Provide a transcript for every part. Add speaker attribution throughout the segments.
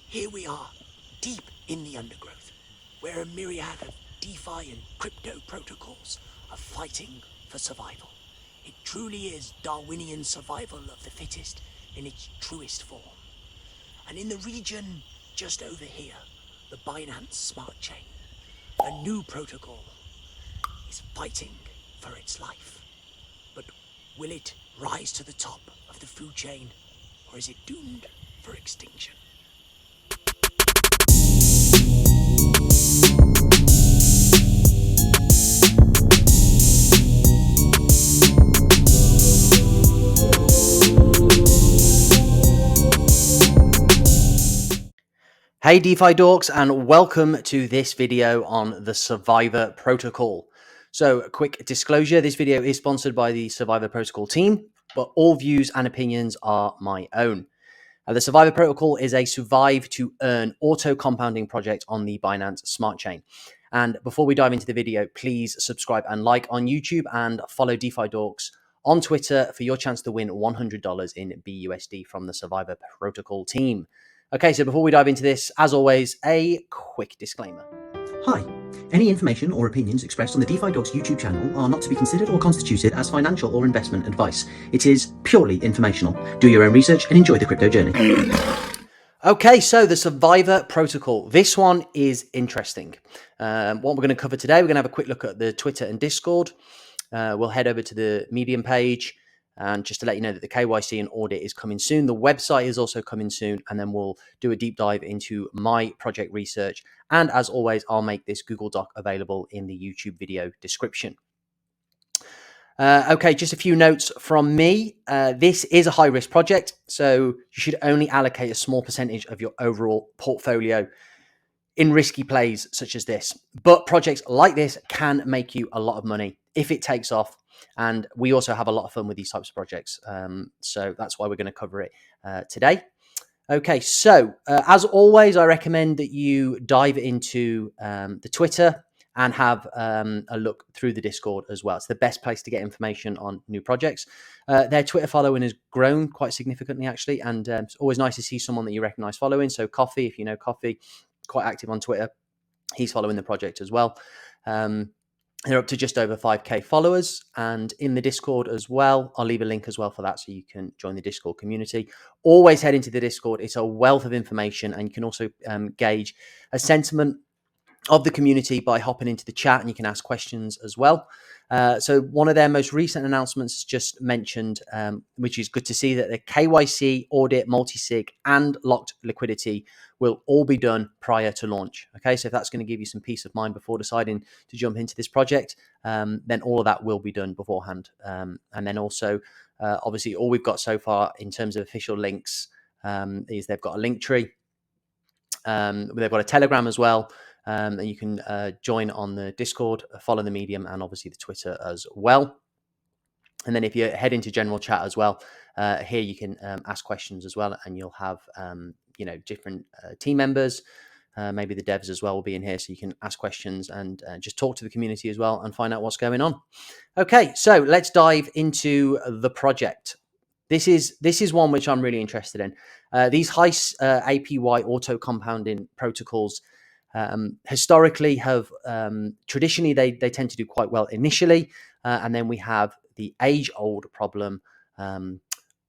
Speaker 1: Here we are, deep in the undergrowth, where a myriad of DeFi and crypto protocols are fighting for survival. It truly is Darwinian survival of the fittest in its truest form. And in the region just over here, the Binance Smart Chain, a new protocol, is fighting for its life. But will it rise to the top of the food chain, or is it doomed for extinction?
Speaker 2: Hey DeFi Dorks, and welcome to this video on the Survivor Protocol. So a quick disclosure, this video is sponsored by the Survivor Protocol team, but all views and opinions are my own. The Survivor Protocol is a survive to earn auto compounding project on the Binance Smart Chain. And before we dive into the video, please subscribe and like on YouTube and follow DeFi Dorks on Twitter for your chance to win $100 in BUSD from the Survivor Protocol team. Okay, so before we dive into this, as always, a quick disclaimer.
Speaker 3: Hi. Any information or opinions expressed on the DeFi Dorks YouTube channel are not to be considered or constituted as financial or investment advice. It is purely informational. Do your own research and enjoy the crypto journey.
Speaker 2: Okay, so the Survivor Protocol. This one is interesting. What we're going to cover today, we're going to have a quick look at the Twitter and Discord. We'll head over to the Medium page. And just to let you know that the KYC and audit is coming soon. The website is also coming soon. And then we'll do a deep dive into my project research. And as always, I'll make this Google Doc available in the YouTube video description. Okay, just a few notes from me. This is a high-risk project, so you should only allocate a small percentage of your overall portfolio in risky plays such as this. But projects like this can make you a lot of money if it takes off. And we also have a lot of fun with these types of projects. So that's why we're going to cover it today. Okay, so as always, I recommend that you dive into the Twitter and have a look through the Discord as well. It's the best place to get information on new projects. Their Twitter following has grown quite significantly, actually. And it's always nice to see someone that you recognize following. So Coffee, if you know Coffee, quite active on Twitter. He's following the project as well. They're up to just over 5k followers, and in the Discord as well. I'll leave a link as well for that so you can join the Discord community. Always head into the Discord. It's a wealth of information, and you can also gauge a sentiment of the community by hopping into the chat, and you can ask questions as well. So one of their most recent announcements just mentioned, which is good to see, that the KYC, audit, multi-sig, and locked liquidity will all be done prior to launch. Okay, so if that's going to give you some peace of mind before deciding to jump into this project, then all of that will be done beforehand. And then also, obviously, all we've got so far in terms of official links is they've got a link tree. They've got a Telegram as well. And you can join on the Discord, follow the Medium, and obviously the Twitter as well. And then if you head into general chat as well, here you can ask questions as well, and you'll have different team members. Maybe the devs as well will be in here, so you can ask questions and just talk to the community as well and find out what's going on. Okay, so let's dive into the project. This is one which I'm really interested in. These high APY auto compounding protocols historically have traditionally they tend to do quite well initially, and then we have the age-old problem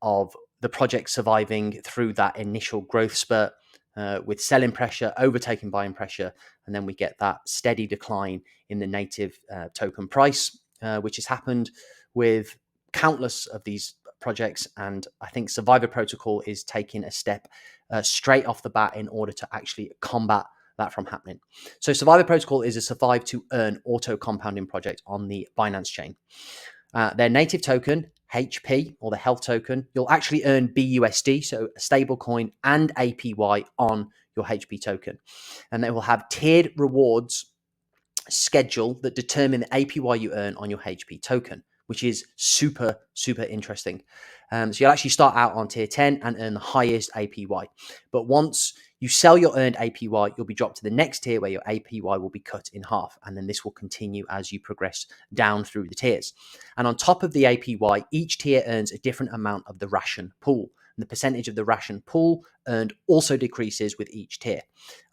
Speaker 2: of the project surviving through that initial growth spurt with selling pressure overtaking buying pressure, and then we get that steady decline in the native token price, which has happened with countless of these projects. And I think Survivor Protocol is taking a step straight off the bat in order to actually combat that from happening. So Survivor Protocol is a survive to earn auto compounding project on the Binance chain. Their native token, HP, or the health token, you'll actually earn BUSD, so a stable coin, and APY on your HP token. And they will have tiered rewards schedule that determine the APY you earn on your HP token, which is super, super interesting. So you'll actually start out on tier 10 and earn the highest APY. But once you sell your earned APY, you'll be dropped to the next tier where your APY will be cut in half. And then this will continue as you progress down through the tiers. And on top of the APY, each tier earns a different amount of the ration pool. and the percentage of the ration pool earned also decreases with each tier.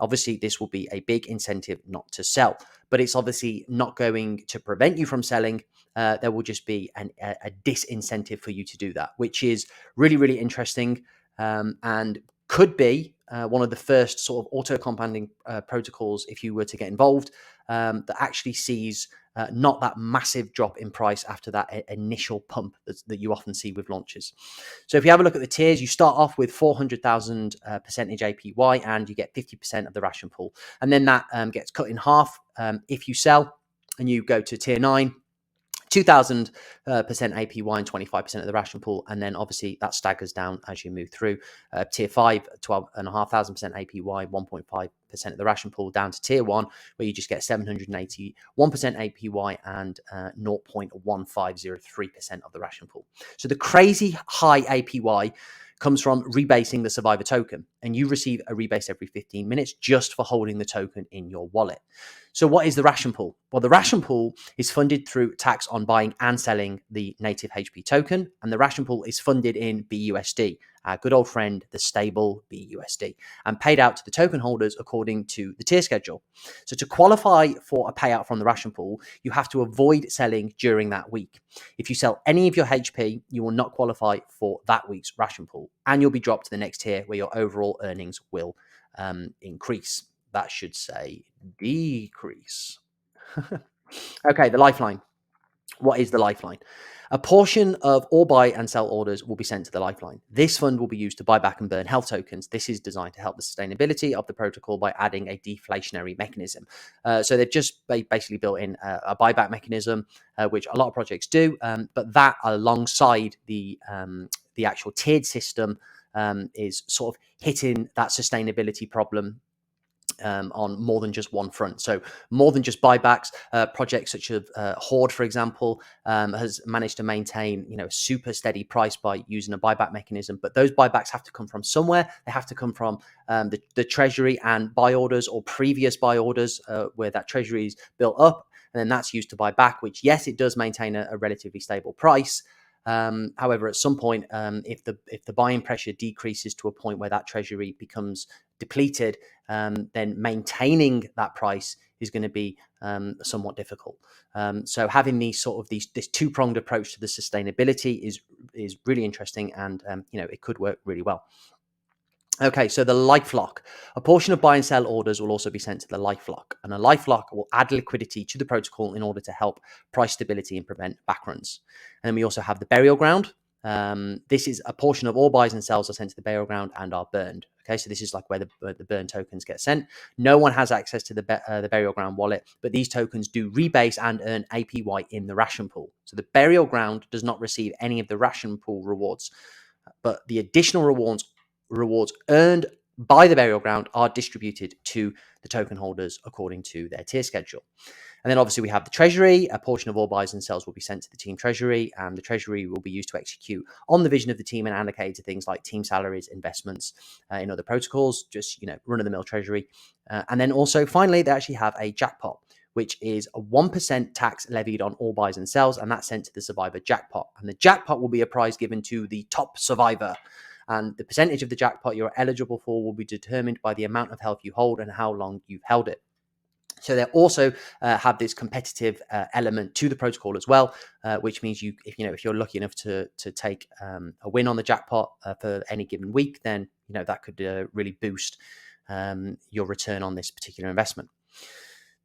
Speaker 2: Obviously, this will be a big incentive not to sell, but it's obviously not going to prevent you from selling. There will just be a disincentive for you to do that, which is really, really interesting, and could be one of the first sort of auto-compounding protocols, if you were to get involved, that actually sees not that massive drop in price after that initial pump that you often see with launches. So if you have a look at the tiers, you start off with 400,000 percentage APY and you get 50% of the ration pool. And then that gets cut in half if you sell and you go to tier 9. 2,000% APY and 25% of the ration pool. And then obviously that staggers down as you move through. Tier 5, 12,500% APY, 1.5% of the ration pool, down to tier 1, where you just get 781% APY and 0.1503% of the ration pool. So the crazy high APY comes from rebasing the Survivor token, and you receive a rebase every 15 minutes just for holding the token in your wallet. So what is the ration pool? Well, the ration pool is funded through tax on buying and selling the native HP token, and the ration pool is funded in BUSD, our good old friend, the stable BUSD, and paid out to the token holders according to the tier schedule. So to qualify for a payout from the ration pool, you have to avoid selling during that week. If you sell any of your HP, you will not qualify for that week's ration pool, and you'll be dropped to the next tier where your overall earnings will increase. That should say decrease. Okay, the lifeline. What is the lifeline? A portion of all buy and sell orders will be sent to the lifeline. This fund will be used to buy back and burn health tokens. This is designed to help the sustainability of the protocol by adding a deflationary mechanism. So they've just basically built in a buyback mechanism, which a lot of projects do, but that alongside the actual tiered system is sort of hitting that sustainability problem on more than just one front. So more than just buybacks, projects such as Horde, for example, has managed to maintain, a super steady price by using a buyback mechanism. But those buybacks have to come from somewhere. They have to come from the treasury and buy orders or previous buy orders where that treasury is built up. And then that's used to buy back, which, yes, it does maintain a relatively stable price. However, at some point, if the buying pressure decreases to a point where that treasury becomes depleted, then maintaining that price is going to be somewhat difficult. So having this two-pronged approach to the sustainability is really interesting, and it could work really well. Okay, so the LifeLock. A portion of buy and sell orders will also be sent to the LifeLock, and a LifeLock will add liquidity to the protocol in order to help price stability and prevent backruns. And then we also have the burial ground. This is a portion of all buys and sells are sent to the burial ground and are burned. Okay, so this is like where the burn tokens get sent. No one has access to the burial ground wallet, but these tokens do rebase and earn APY in the ration pool. So the burial ground does not receive any of the ration pool rewards, but the additional rewards earned by the burial ground are distributed to the token holders according to their tier schedule. And then obviously we have the treasury. A portion of all buys and sells will be sent to the team treasury, and the treasury will be used to execute on the vision of the team and allocated to things like team salaries, investments in other protocols, just run-of-the-mill treasury. And then also finally they actually have a jackpot, which is a 1% tax levied on all buys and sells, and that's sent to the survivor jackpot. And the jackpot will be a prize given to the top survivor. And the percentage of the jackpot you're eligible for will be determined by the amount of health you hold and how long you've held it. So they also have this competitive element to the protocol as well, which means if you're lucky enough to take a win on the jackpot for any given week, then that could really boost your return on this particular investment.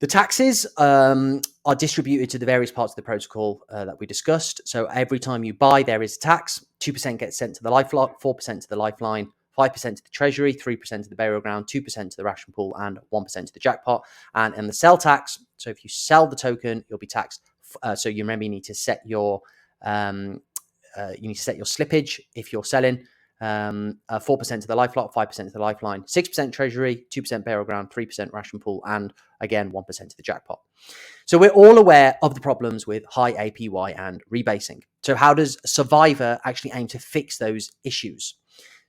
Speaker 2: The taxes are distributed to the various parts of the protocol that we discussed. So every time you buy, there is a tax. 2% gets sent to the LifeLock, 4% to the Lifeline, 5% to the treasury, 3% to the burial ground, 2% to the ration pool, and 1% to the jackpot. And in the sell tax, so if you sell the token, you'll be taxed. So you remember you need to set your slippage if you're selling. 4% to the LifeLock, 5% to the Lifeline, 6% treasury, 2% burial ground, 3% ration pool, and again 1% to the jackpot. So we're all aware of the problems with high APY and rebasing. So how does Survivor actually aim to fix those issues?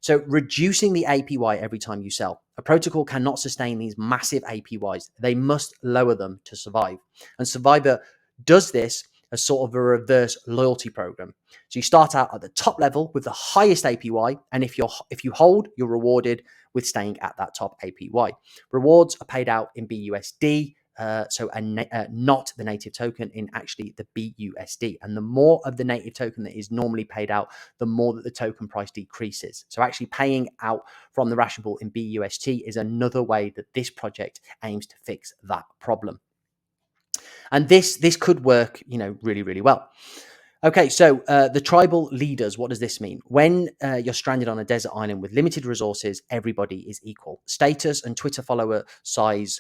Speaker 2: So reducing the APY every time you sell. A protocol cannot sustain these massive APYs. They must lower them to survive. And Survivor does this as sort of a reverse loyalty program. So you start out at the top level with the highest APY, and if you hold, you're rewarded with staying at that top APY. Rewards are paid out in BUSD, not the native token, in actually the BUSD. And the more of the native token that is normally paid out, the more that the token price decreases. So actually paying out from the ration pool in BUSD is another way that this project aims to fix that problem. And this could work, really, really well. Okay, so the tribal leaders, what does this mean? When you're stranded on a desert island with limited resources, everybody is equal. Status and Twitter follower size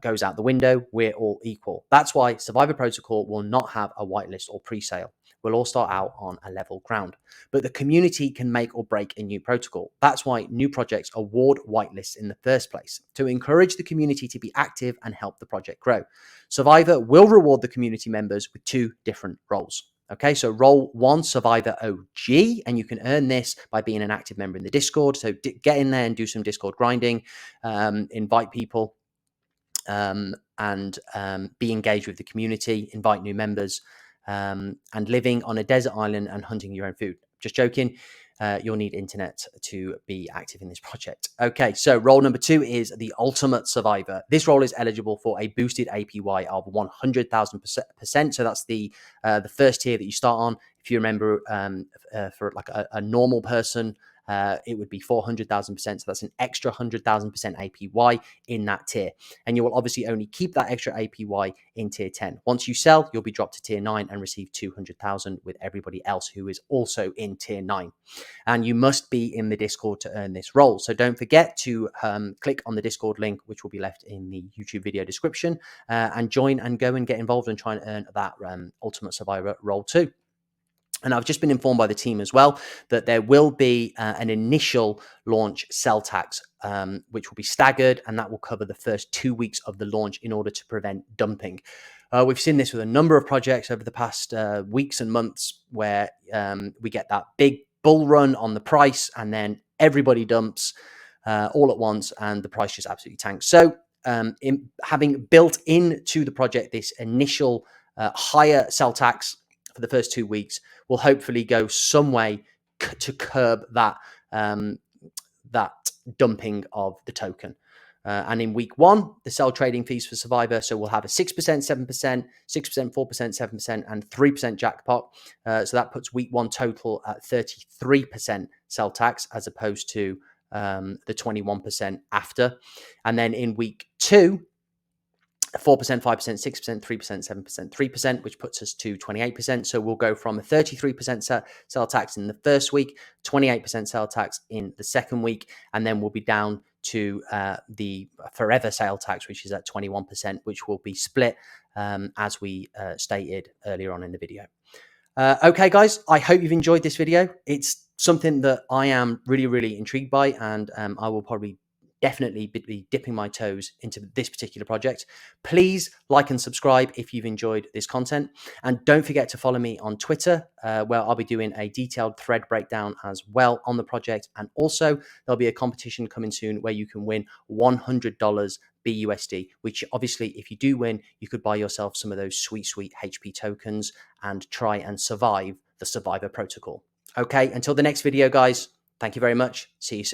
Speaker 2: goes out the window. We're all equal. That's why SurvivorProtocol will not have a whitelist or pre-sale. We'll all start out on a level ground. But the community can make or break a new protocol. That's why new projects award whitelists in the first place, to encourage the community to be active and help the project grow. Survivor will reward the community members with 2 different roles. Okay, so role 1, Survivor OG, and you can earn this by being an active member in the Discord. So get in there and do some Discord grinding, invite people, and be engaged with the community, invite new members, and living on a desert island and hunting your own food. Just joking. You'll need internet to be active in this project. Okay, so role number 2 is the Ultimate Survivor. This role is eligible for a boosted APY of 100,000%. So that's the first tier that you start on. If you remember, for like a normal person, it would be 400,000%. So that's an extra 100,000% APY in that tier. And you will obviously only keep that extra APY in tier 10. Once you sell, you'll be dropped to tier 9 and receive 200,000 with everybody else who is also in tier 9. And you must be in the Discord to earn this role. So don't forget to click on the Discord link, which will be left in the YouTube video description, and join and go and get involved and try and earn that Ultimate Survivor role too. And I've just been informed by the team as well that there will be an initial launch sell tax, which will be staggered, and that will cover the first 2 weeks of the launch in order to prevent dumping. We've seen this with a number of projects over the past weeks and months where we get that big bull run on the price and then everybody dumps all at once and the price just absolutely tanks. So having built into the project this initial higher sell tax for the first 2 weeks will hopefully go some way to curb that that dumping of the token. And in week 1, the sell trading fees for Survivor. So we'll have a 6%, 7%, 6%, 4%, 7%, and 3% jackpot. So that puts week 1 total at 33% sell tax as opposed to the 21% after. And then in week 2, 4%, 5%, 6%, 3%, 7%, 3%, which puts us to 28%. So we'll go from a 33% sell tax in the first week, 28% sell tax in the second week, and then we'll be down to the forever sale tax, which is at 21%, which will be split as we stated earlier on in the video. Okay, guys, I hope you've enjoyed this video. It's something that I am really, really intrigued by, and I will probably definitely be dipping my toes into this particular project. Please like and subscribe if you've enjoyed this content. And don't forget to follow me on Twitter, where I'll be doing a detailed thread breakdown as well on the project. And also there'll be a competition coming soon where you can win $100 BUSD, which obviously if you do win, you could buy yourself some of those sweet, sweet HP tokens and try and survive the Survivor Protocol. Okay, until the next video, guys, thank you very much. See you soon.